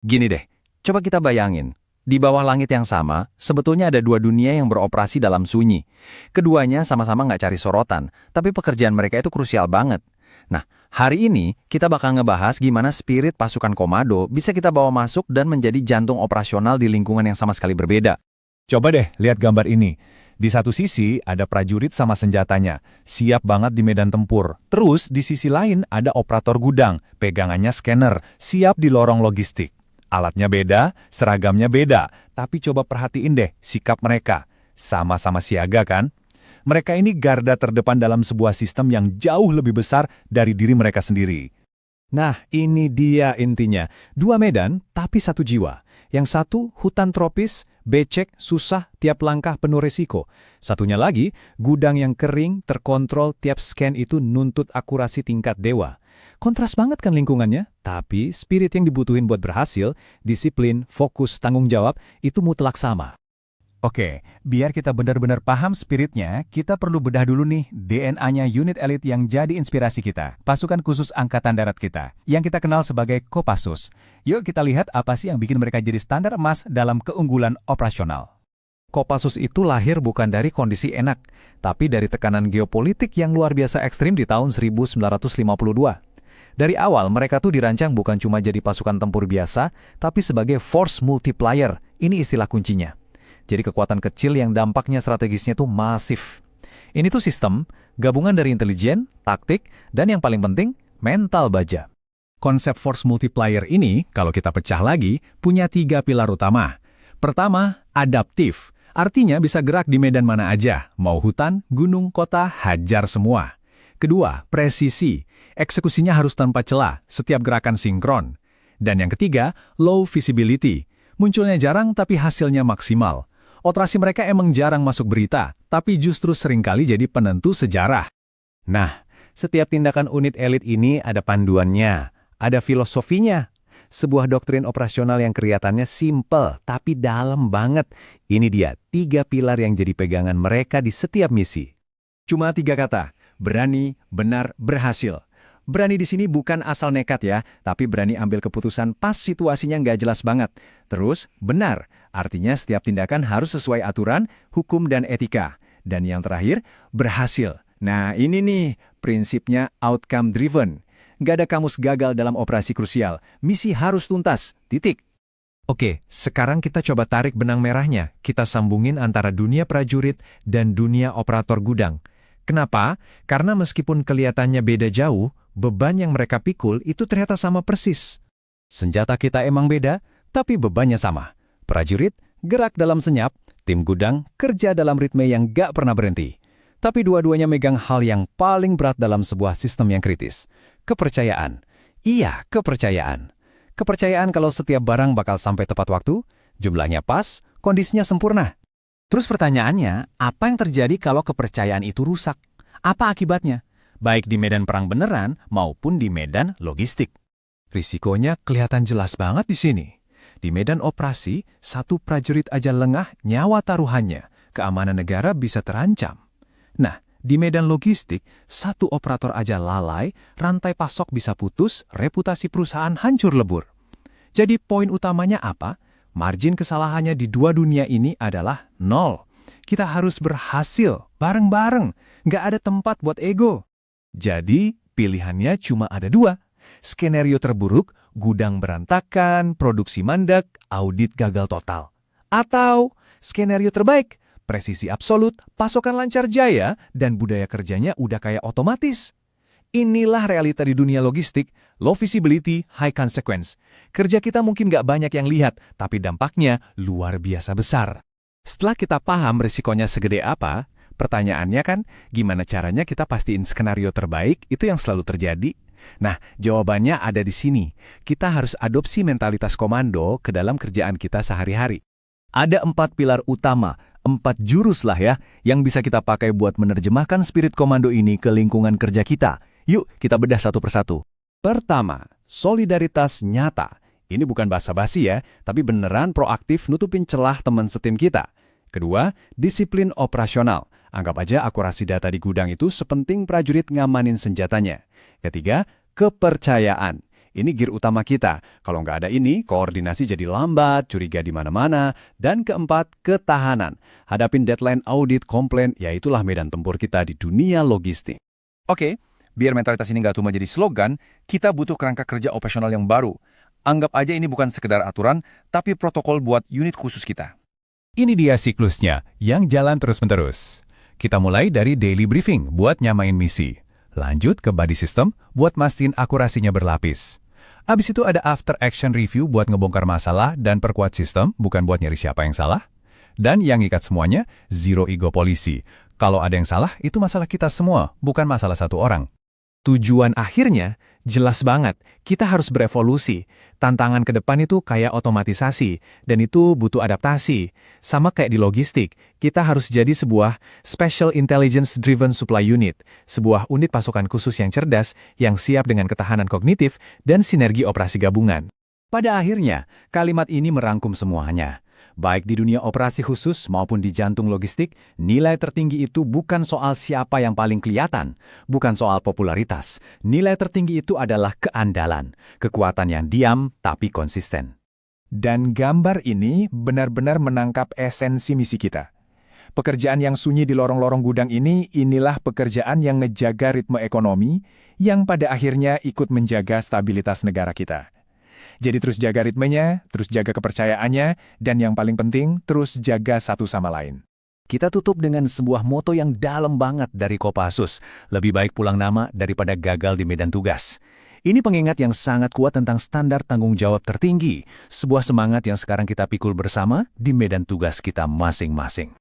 Gini deh, coba kita bayangin. Di bawah langit yang sama, sebetulnya ada dua dunia yang beroperasi dalam sunyi. Keduanya sama-sama nggak cari sorotan, tapi pekerjaan mereka itu krusial banget. Nah, hari ini kita bakal ngebahas gimana spirit pasukan komando bisa kita bawa masuk dan menjadi jantung operasional di lingkungan yang sama sekali berbeda. Coba deh lihat gambar ini. Di satu sisi ada prajurit sama senjatanya, siap banget di medan tempur. Terus di sisi lain ada operator gudang, pegangannya scanner, siap di lorong logistik. Alatnya beda, seragamnya beda, tapi coba perhatiin deh sikap mereka. Sama-sama siaga kan? Mereka ini garda terdepan dalam sebuah sistem yang jauh lebih besar dari diri mereka sendiri. Nah, ini dia intinya. Dua medan, tapi satu jiwa. Yang satu, hutan tropis, becek, susah, tiap langkah penuh resiko. Satunya lagi, gudang yang kering, terkontrol, tiap scan itu nuntut akurasi tingkat dewa. Kontras banget kan lingkungannya? Tapi spirit yang dibutuhin buat berhasil, disiplin, fokus, tanggung jawab, itu mutlak sama. Oke, biar kita benar-benar paham spiritnya, kita perlu bedah dulu nih DNA-nya unit elit yang jadi inspirasi kita, pasukan khusus Angkatan Darat kita, yang kita kenal sebagai Kopassus. Yuk kita lihat apa sih yang bikin mereka jadi standar emas dalam keunggulan operasional. Kopassus itu lahir bukan dari kondisi enak, tapi dari tekanan geopolitik yang luar biasa ekstrim di tahun 1952. Dari awal, mereka tuh dirancang bukan cuma jadi pasukan tempur biasa, tapi sebagai force multiplier. Ini istilah kuncinya. Jadi kekuatan kecil yang dampaknya strategisnya tuh masif. Ini tuh sistem, gabungan dari intelijen, taktik, dan yang paling penting, mental baja. Konsep force multiplier ini, kalau kita pecah lagi, punya 3 pilar utama. Pertama, adaptif. Artinya bisa gerak di medan mana aja, mau hutan, gunung, kota, hajar semua. Kedua, presisi. Eksekusinya harus tanpa celah, setiap gerakan sinkron. Dan yang ketiga, low visibility. Munculnya jarang tapi hasilnya maksimal. Operasi mereka emang jarang masuk berita, tapi justru seringkali jadi penentu sejarah. Nah, setiap tindakan unit elit ini ada panduannya, ada filosofinya. Sebuah doktrin operasional yang kelihatannya simple, tapi dalam banget. Ini dia, 3 pilar yang jadi pegangan mereka di setiap misi. Cuma 3 kata, berani, benar, berhasil. Berani di sini bukan asal nekat ya, tapi berani ambil keputusan pas situasinya nggak jelas banget. Terus, benar, artinya setiap tindakan harus sesuai aturan, hukum, dan etika. Dan yang terakhir, berhasil. Nah ini nih, prinsipnya outcome driven. Nggak ada kamus gagal dalam operasi krusial, misi harus tuntas, titik. Oke, sekarang kita coba tarik benang merahnya. Kita sambungin antara dunia prajurit dan dunia operator gudang. Kenapa? Karena meskipun kelihatannya beda jauh, beban yang mereka pikul itu ternyata sama persis. Senjata kita emang beda, tapi bebannya sama. Prajurit gerak dalam senyap, tim gudang kerja dalam ritme yang gak pernah berhenti. Tapi dua-duanya megang hal yang paling berat dalam sebuah sistem yang kritis. Kepercayaan. Iya, kepercayaan. Kepercayaan kalau setiap barang bakal sampai tepat waktu, jumlahnya pas, kondisinya sempurna. Terus pertanyaannya, apa yang terjadi kalau kepercayaan itu rusak? Apa akibatnya? Baik di medan perang beneran maupun di medan logistik. Risikonya kelihatan jelas banget di sini. Di medan operasi, satu prajurit aja lengah nyawa taruhannya, keamanan negara bisa terancam. Nah, di medan logistik, satu operator aja lalai, rantai pasok bisa putus, reputasi perusahaan hancur lebur. Jadi poin utamanya apa? Margin kesalahannya di dua dunia ini adalah 0. Kita harus berhasil, bareng-bareng. Nggak ada tempat buat ego. Jadi, pilihannya cuma ada 2. Skenario terburuk, gudang berantakan, produksi mandek, audit gagal total. Atau, skenario terbaik, presisi absolut, pasokan lancar jaya, dan budaya kerjanya udah kayak otomatis. Inilah realita di dunia logistik, low visibility, high consequence. Kerja kita mungkin nggak banyak yang lihat, tapi dampaknya luar biasa besar. Setelah kita paham risikonya segede apa, pertanyaannya kan, gimana caranya kita pastiin skenario terbaik itu yang selalu terjadi? Nah, jawabannya ada di sini. Kita harus adopsi mentalitas komando ke dalam kerjaan kita sehari-hari. Ada 4 pilar utama, 4 jurus lah ya, yang bisa kita pakai buat menerjemahkan spirit komando ini ke lingkungan kerja kita. Yuk, kita bedah satu persatu. Pertama, solidaritas nyata. Ini bukan basa-basi ya, tapi beneran proaktif nutupin celah teman setim kita. Kedua, disiplin operasional. Anggap aja akurasi data di gudang itu sepenting prajurit ngamanin senjatanya. Ketiga, kepercayaan. Ini gear utama kita. Kalau nggak ada ini, koordinasi jadi lambat, curiga di mana-mana. Dan keempat, ketahanan. Hadapin deadline, audit, komplain, ya itulah medan tempur kita di dunia logistik. Oke, biar mentalitas ini nggak cuma jadi slogan, kita butuh kerangka kerja operasional yang baru. Anggap aja ini bukan sekedar aturan, tapi protokol buat unit khusus kita. Ini dia siklusnya, yang jalan terus-menerus. Kita mulai dari daily briefing buat nyamain misi. Lanjut ke body system buat mastiin akurasinya berlapis. Abis itu ada after action review buat ngebongkar masalah dan perkuat sistem, bukan buat nyari siapa yang salah. Dan yang ikat semuanya, zero ego polisi. Kalau ada yang salah, itu masalah kita semua, bukan masalah satu orang. Tujuan akhirnya jelas banget, kita harus berevolusi. Tantangan ke depan itu kayak otomatisasi, dan itu butuh adaptasi. Sama kayak di logistik, kita harus jadi sebuah Special Intelligence Driven Supply Unit, sebuah unit pasukan khusus yang cerdas, yang siap dengan ketahanan kognitif dan sinergi operasi gabungan. Pada akhirnya, kalimat ini merangkum semuanya. Baik di dunia operasi khusus maupun di jantung logistik, nilai tertinggi itu bukan soal siapa yang paling kelihatan, bukan soal popularitas. Nilai tertinggi itu adalah keandalan, kekuatan yang diam tapi konsisten. Dan gambar ini benar-benar menangkap esensi misi kita. Pekerjaan yang sunyi di lorong-lorong gudang ini, inilah pekerjaan yang ngejaga ritme ekonomi, yang pada akhirnya ikut menjaga stabilitas negara kita. Jadi terus jaga ritmenya, terus jaga kepercayaannya, dan yang paling penting, terus jaga satu sama lain. Kita tutup dengan sebuah moto yang dalam banget dari Kopassus, lebih baik pulang nama daripada gagal di medan tugas. Ini pengingat yang sangat kuat tentang standar tanggung jawab tertinggi, sebuah semangat yang sekarang kita pikul bersama di medan tugas kita masing-masing.